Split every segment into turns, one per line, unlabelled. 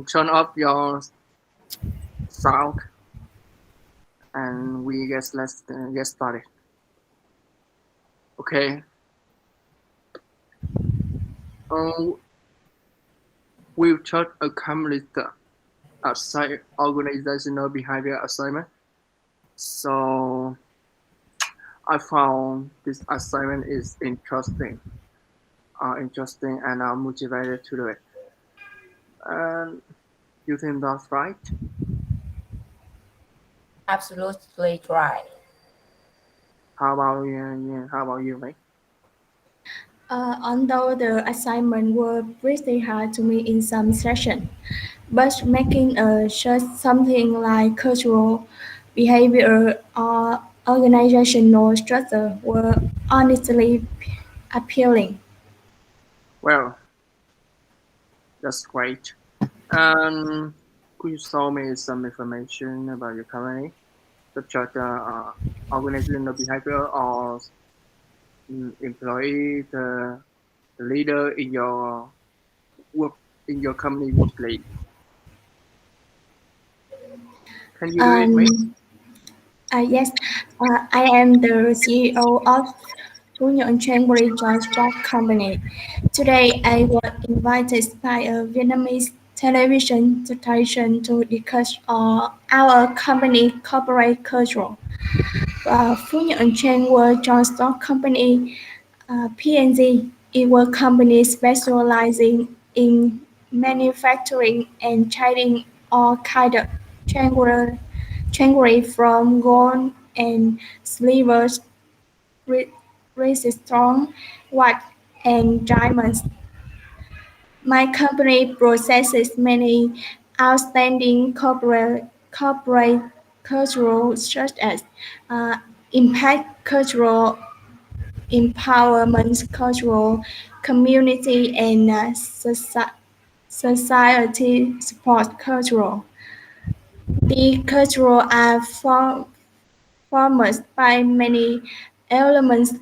Turn off your sound and let's get started. Okay. Um, we'll check accomplish the organizational behavior assignment. So I found this assignment is interesting, and I'm motivated to do it. And you think that's right?
Absolutely right.
How about you? Yeah, how about you, mate?
Although the assignment were pretty hard to me in some sessions, but making a search something like cultural behavior or organizational structure were honestly appealing.
Well, that's great. And could you show me some information about your company, such as organizational behavior or employee, the leader in your work in your company workplace? Can you do it, mate?
Um, yes, I am the CEO of Phú Nhuận Changwari Joint Stock Company. Today, I was invited by a Vietnamese television station to discuss our company corporate culture. Phú Nhuận Changwari Joint Stock Company (P&G) is a company specializing in manufacturing and trading all kinds of jewelry from gold and silver, precious wax, and diamonds. My company possesses many outstanding corporate cultural such as impact cultural empowerment cultural, community and society support cultural. The cultural are formed by many elements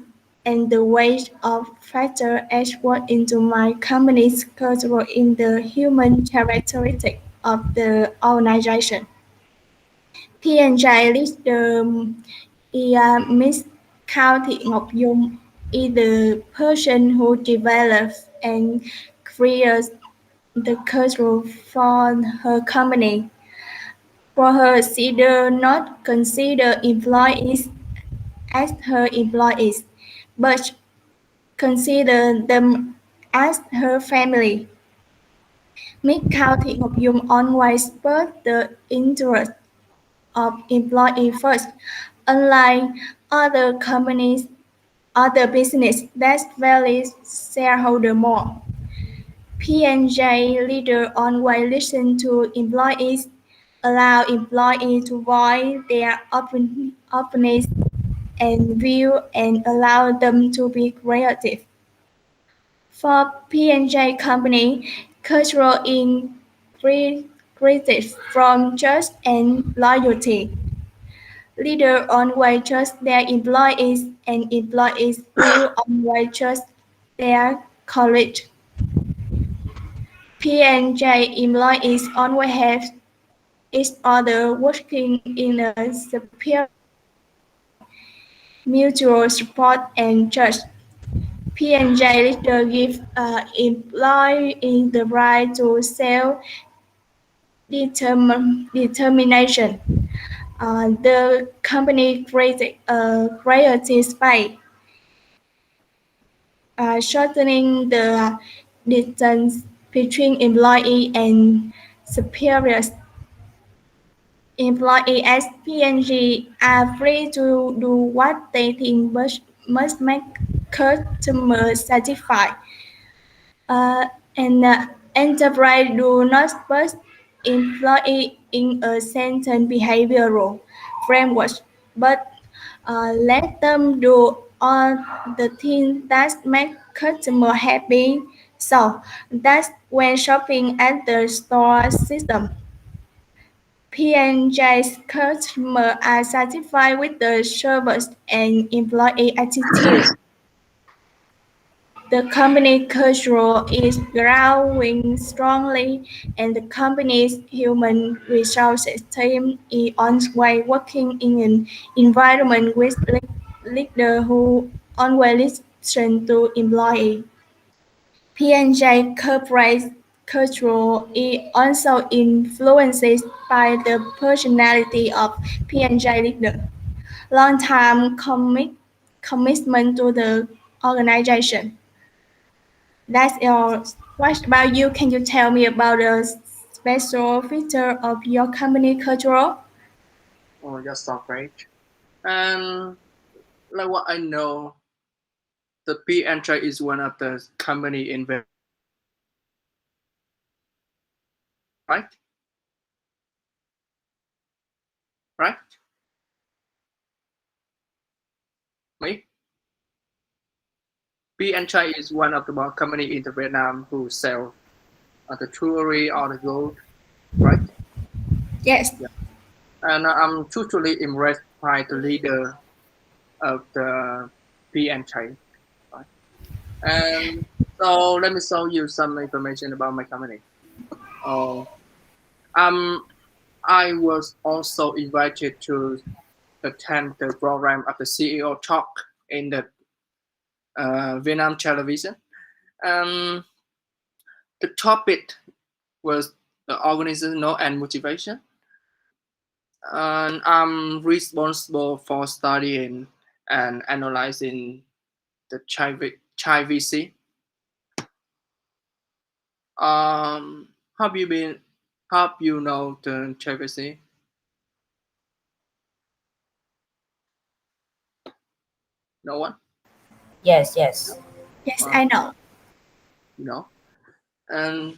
and the weight of factor as work into my company's cultural in the human characteristic of the organization. P&J leader Miss Cao Ngọc Dung is the person who develops and creates the culture for her company. For her, she does not consider employees as her employees, but consider them as her family. Miss Cao Thị Ngọc Dung always put the interest of employee first, unlike other companies, other business that values shareholder more. P&J leader always listen to employees, allow employees to voice their opinions and view and allow them to be creative. For P&J company, cultural increases from trust and loyalty. Leaders always trust their employees and employees will always trust their colleagues. P&J employees always have each other working in a superior mutual support and trust. P&J leaders give employees the right to self-determination. The company created a creative space, shortening the distance between employee and superiors. Employees at P&G are free to do what they think must make customers satisfied. And enterprise do not put employee in a certain behavioral framework, but let them do all the things that make customer happy. So that's when shopping at the store system. P&J's customers are satisfied with the service and employee attitude. The company culture is growing strongly, and the company's human resources team is always working in an environment with leaders who always listen to employees. P&J corporate culture is also influenced by the personality of P&J leader, long-time commitment to the organization. That's all. What about you? Can you tell me about the special feature of your company culture?
Oh, that's so great. And like what I know, the P&J is one of the company in Vietnam, right? Right? Me? P&J is one of the more company in the Vietnam who sell the jewelry or the gold, right?
Yes.
Yeah. And I'm totally impressed by the leader of the P&J. Right? And so let me show you some information about my company. Oh, um, I was also invited to attend the program of the CEO talk in the Vietnam television. Um, the topic was the organizational and motivation. And I'm responsible for studying and analyzing the Chai VC. Have you been? Have you know the Chai VC? No one.
Yes, yes.
Yes,
Uh,
I know.
you know. And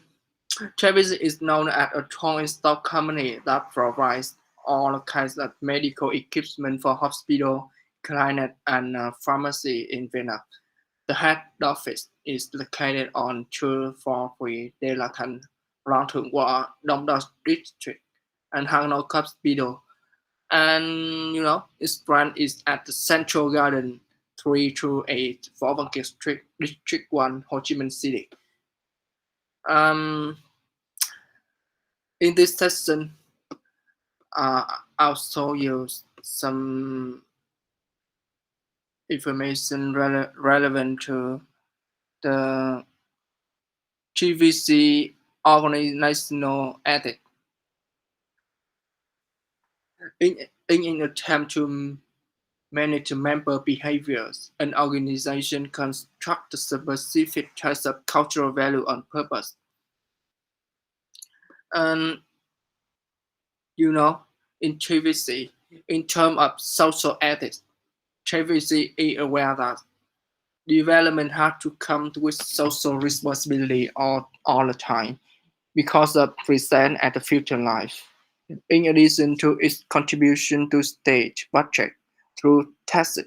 Travis is known as a strong stock company that provides all kinds of medical equipment for hospital, clinic, and pharmacy in Vietnam. The head office is located on Chua Pho Phi De La Thanh, Long Thượng Hoa, Dong Dong District, and Hanoi Hospital. And its branch is at the Central Garden 328, Võ Văn Kiệt Street, District 1, Ho Chi Minh City. Um, in this session, I'll show you some information relevant to the GVC organizational ethics. In an attempt to manage member behaviors, an organization constructs a specific types of cultural value on purpose. And in GVC, in terms of social ethics, GVC is aware that development has to come with social responsibility all the time because of present and the future life. In addition to its contribution to state budget through taxes,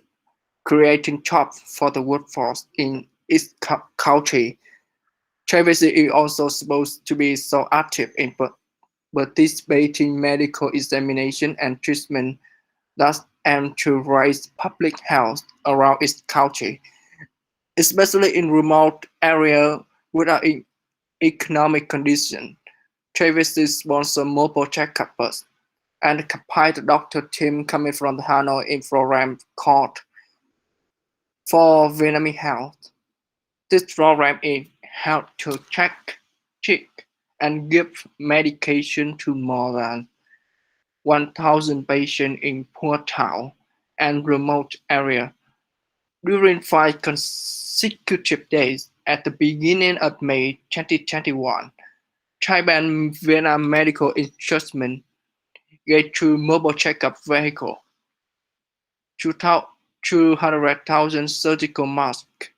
creating jobs for the workforce in its country, Travis is also supposed to be so active in participating medical examination and treatment that aim to raise public health around its country, especially in remote areas without economic conditions. Travis sponsors mobile checkup bus and compiled the doctor team coming from Hanoi in program called For Vietnamese Health. This program is help to check, and give medication to more than 1,000 patients in poor town and remote area during 5 consecutive days at the beginning of May 2021. Thailand Vietnam Medical Insurance gave two mobile checkup vehicles, 200,000 surgical masks,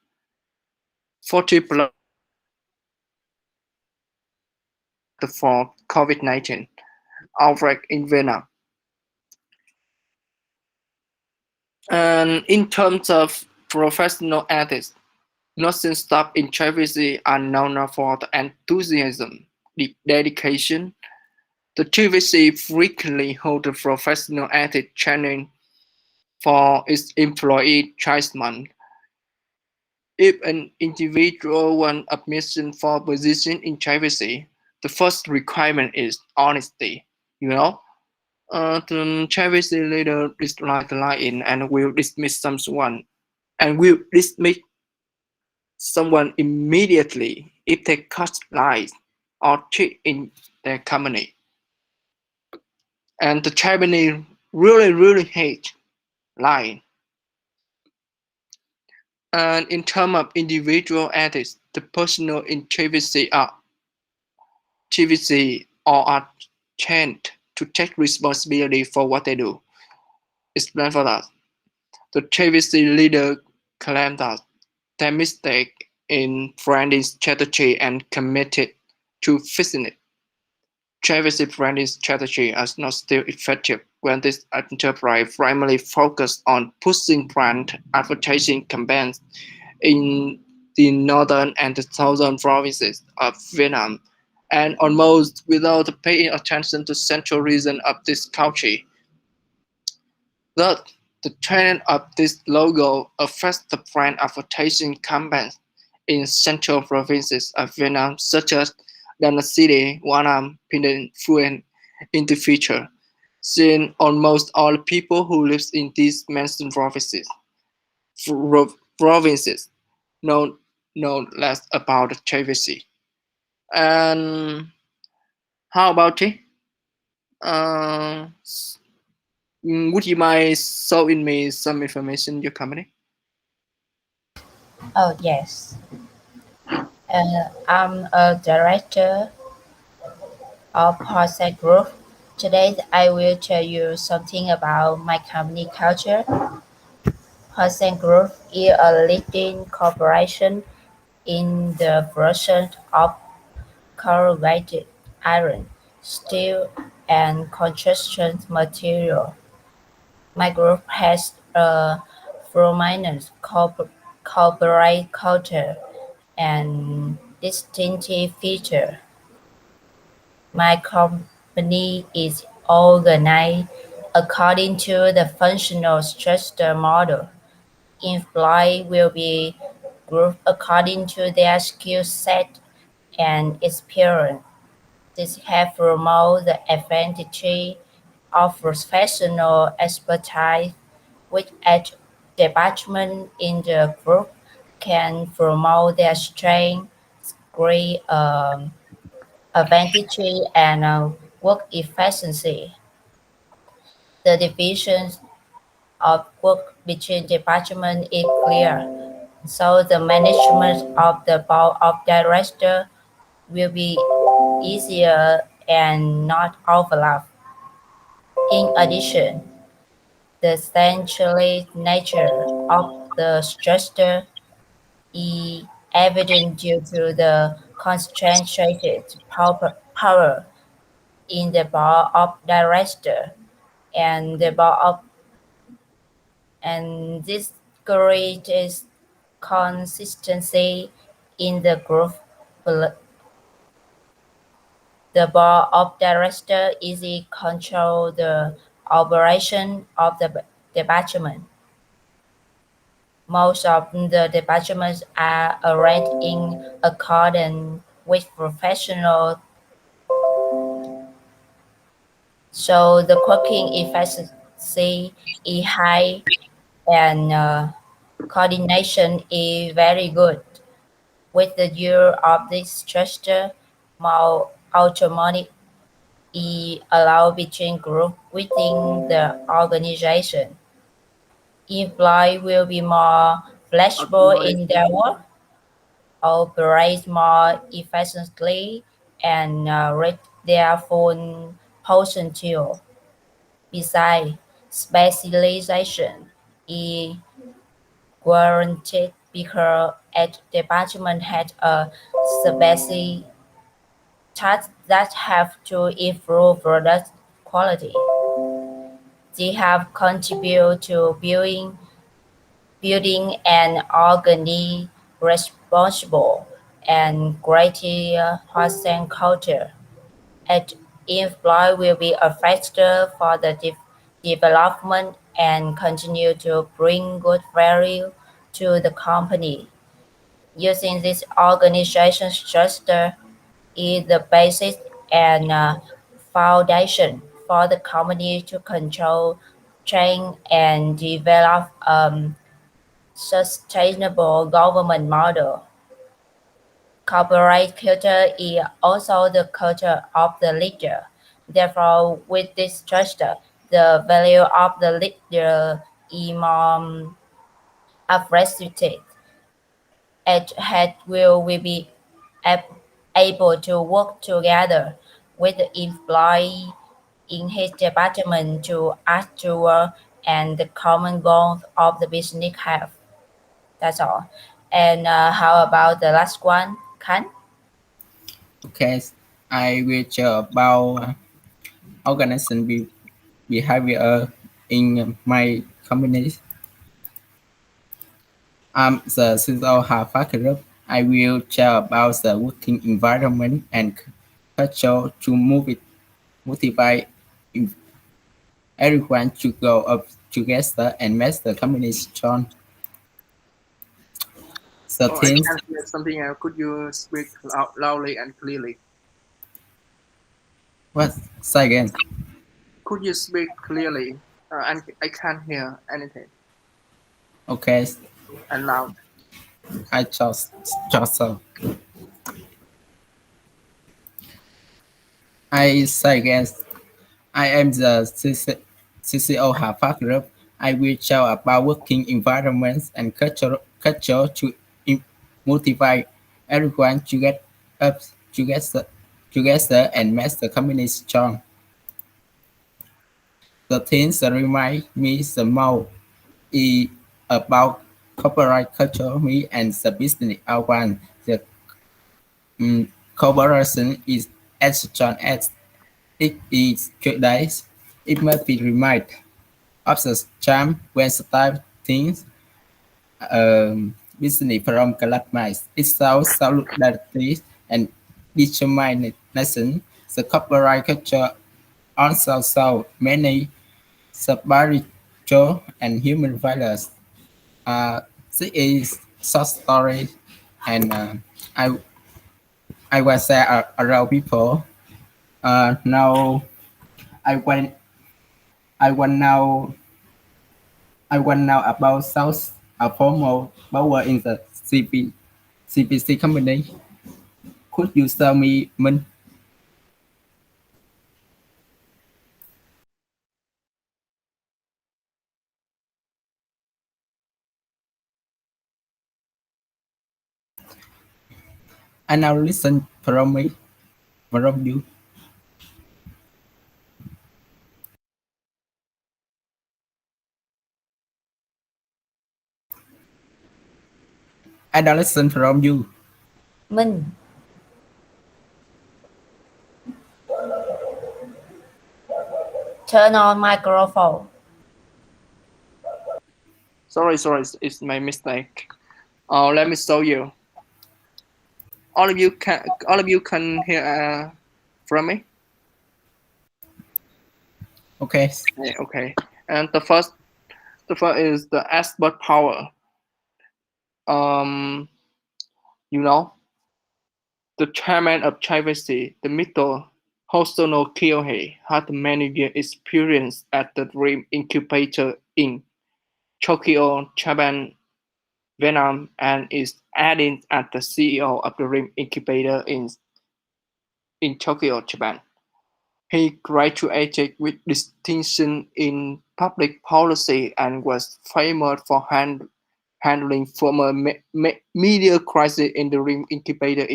40 blood for COVID-19 outbreak in Vietnam. And in terms of professional ethics, nursing staff in GVC are known for the enthusiasm, the dedication. The GVC frequently holds professional ethics training for its employee twice a month. If an individual wants admission for a position in privacy, the first requirement is honesty. You know, the privacy leader is like lying and will dismiss someone and will dismiss someone immediately if they cause lies or cheat in their company. And the company really hate lying. And in terms of individual ethics, the personal integrity are trained to take responsibility for what they do. Explain for that. The privacy leader claimed that their mistake in branding strategy and committed to fixing it. Privacy branding strategy is not still effective when this enterprise primarily focused on pushing brand advertising campaigns in the northern and the southern provinces of Vietnam, and almost without paying attention to central region of this country. Thus, the trend of this logo affects the brand advertising campaigns in central provinces of Vietnam, such as Da Nang City, Hoa Nam, Phan Phuong in the future, since almost all people who live in these mentioned provinces know, know less about the privacy. And how about it? Uh, would you mind showing me some information in your company?
Oh, yes. I'm a director of Horset Group. Today, I will tell you something about my company culture. Horset Group is a leading corporation in the production of corrugated iron, steel, and construction material. My group has a prominent corporate culture and distinctive feature. My company is organized according to the functional structure model. Employees will be grouped according to their skill set and experience. This helps promote the advantage of professional expertise, which each department in the group can promote their strength, great advantage, and work efficiency. The division of work between departments is clear, so the management of the board of directors will be easier and not overlap. In addition, the centralized nature of the structure is evident due to the concentrated power in the board of directors and the board of and this creates consistency in the group. The board of directors easily control the operation of the department. Most of the departments are arranged in accordance with professional, so the working efficiency is high and coordination is very good. With the use of this structure, more autonomy is allowed between groups within the organization. Employees will be more flexible in their work, operate more efficiently, and reach their full potential. Besides, specialization is guaranteed because each department has a specific task that have to improve product quality. They have contributed to building an organic, responsible, and greater Hudson culture. Each employee will be a factor for the development and continue to bring good value to the company. Using this organization structure is the basis and foundation for the company to control, train, and develop sustainable government model. Corporate culture is also the culture of the leader. Therefore, with this structure, the value of the leader is more appreciated. At head will be able to work together with the employee in his department to assure and the common goals of the business have. That's all. And how about the last one, Khan?
Okay, I will share about organization behavior in my company. I'm the CEO of Harvard Group. I will share about the working environment and culture to motivate everyone to go up together and make the company strong. The
Oh, I
teams,
can't hear something else. Could you speak loudly and clearly?
what? Say again.
Could you speak clearly? And I can't hear anything.
Okay,
And loud.
I just so. I say again. I am the CCO Harvard Group. I will share about working environments and culture to motivate everyone to get up together and make the company strong. The things that remind me the most is about corporate culture, me and the business outbound. The corporation is as strong as it is today. It must be reminded of the charm when start things business from Galapagos. It shows solidarity and determination. The corporate culture also shows many spiritual and human values. This is short story, and I I was say around people. Now I want I want now I want now about South a formal power in the CPC company. Could you tell me Minh? I now listen from you. I now listen from you.
Minh. Turn on microphone.
Sorry, it's my mistake. Let me show you. All of you can hear from me.
Okay.
Okay. And the first is the expert power. You know, the chairman of Chivasi, the Mito Hosono Kyohei, had many years experience at the Dream Incubator in Tokyo, Japan, Vietnam, and is added as the CEO of the Dream Incubator in Tokyo, Japan. He graduated with distinction in public policy and was famous for handling former media crisis in the Dream Incubator.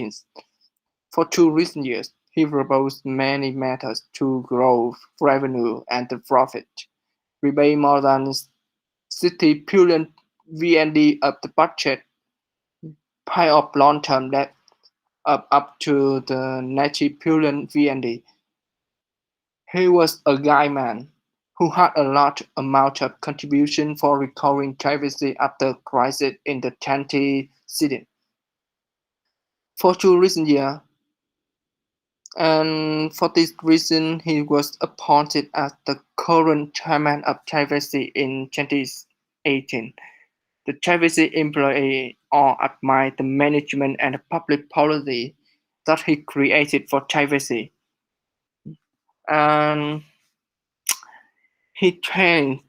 For 2 recent years, he proposed many methods to grow revenue and the profit. We pay more than 60 billion VND of the budget, pay off long-term debt of up to the 90 billion VND. He was a guy man who had a large amount of contribution for recovering privacy after crisis in the 20 city. For 2 recent years, and for this reason he was appointed as the current chairman of Privacy in 2018. The Privacy employee or admire the management and the public policy that he created for privacy. And he trained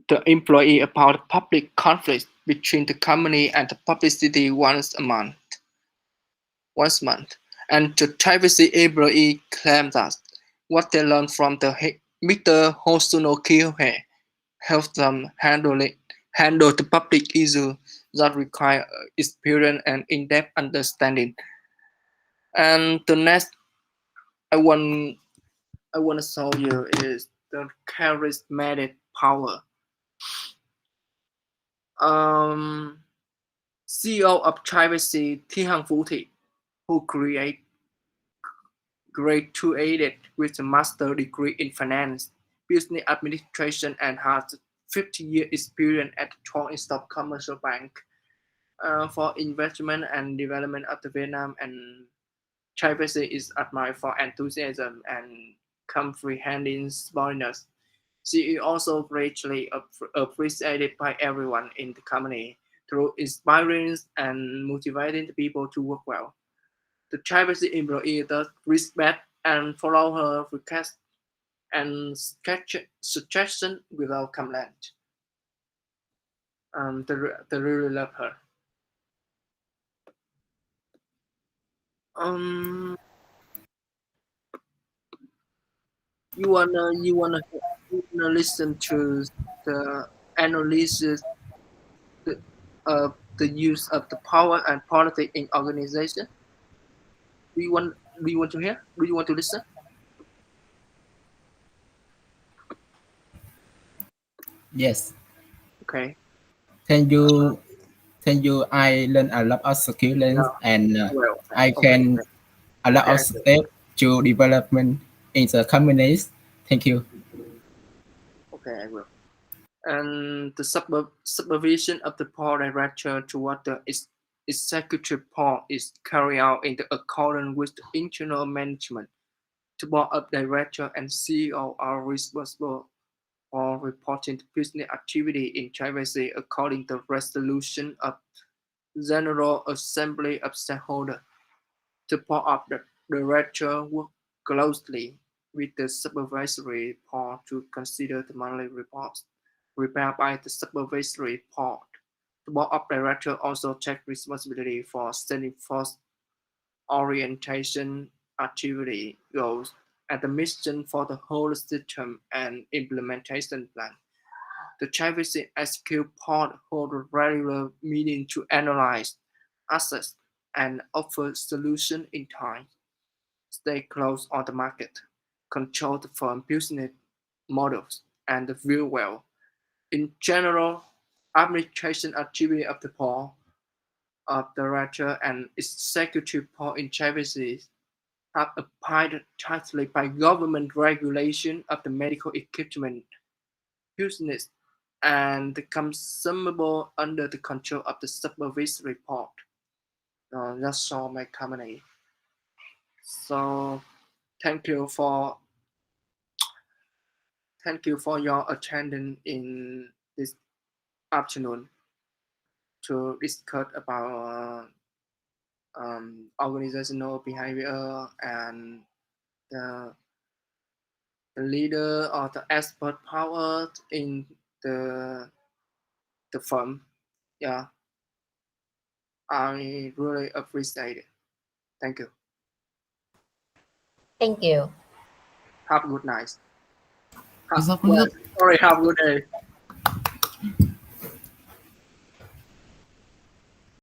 the employee about the public conflicts between the company and the publicity once a month. And the privacy employee claimed that what they learned from Mr. Hosono Kyohei helped them handle the public issues that require experience and in-depth understanding. And the next I want to show you is the charismatic power. CEO of Privacy Thi Hang Fu Thi, who graduated with a master's degree in finance, business administration, and has 50-year experience at the Trong Stock Commercial Bank for investment and development of the Vietnam. And privacy is admired for enthusiasm and comprehending foreigners. She is also greatly appreciated by everyone in the company through inspiring and motivating the people to work well. The privacy employee does respect and follow her requests and suggestions without complaint. They really love her. You wanna listen to the analysis of the use of the power and politics in organization? Do you want to hear? Do you want to listen?
Yes.
Okay.
Thank you. I learned a lot of skills and
Well,
I can a lot of steps to development in the companies. Thank you.
Okay, I will. And the supervision of the board director toward the executive board is carried out in accordance with the internal management. The board of director and CEO are responsible for reporting the business activity in privacy according to resolution of General Assembly of Shareholders. The board of the director work closely with the supervisory board to consider the monthly reports prepared by the supervisory board. The board of directors also take responsibility for setting forth orientation, activity goals, and the mission for the whole system and implementation plan. The privacy executive board hold regular meetings to analyze, assess, and offer solutions in time. Stay close on the market, control the firm business models, and view well. In general, administration activity of the board of director and executive board in privacy have abided tightly by government regulation of the medical equipment business and the consumable under the control of the supervisory board. That's all my company. So thank you for your attendance in this afternoon to discuss about organizational behavior and the leader or the expert power in the firm. Yeah, I really appreciate it. Thank you.
Thank you.
Have a good night.
It's a good.
Sorry, have a good day.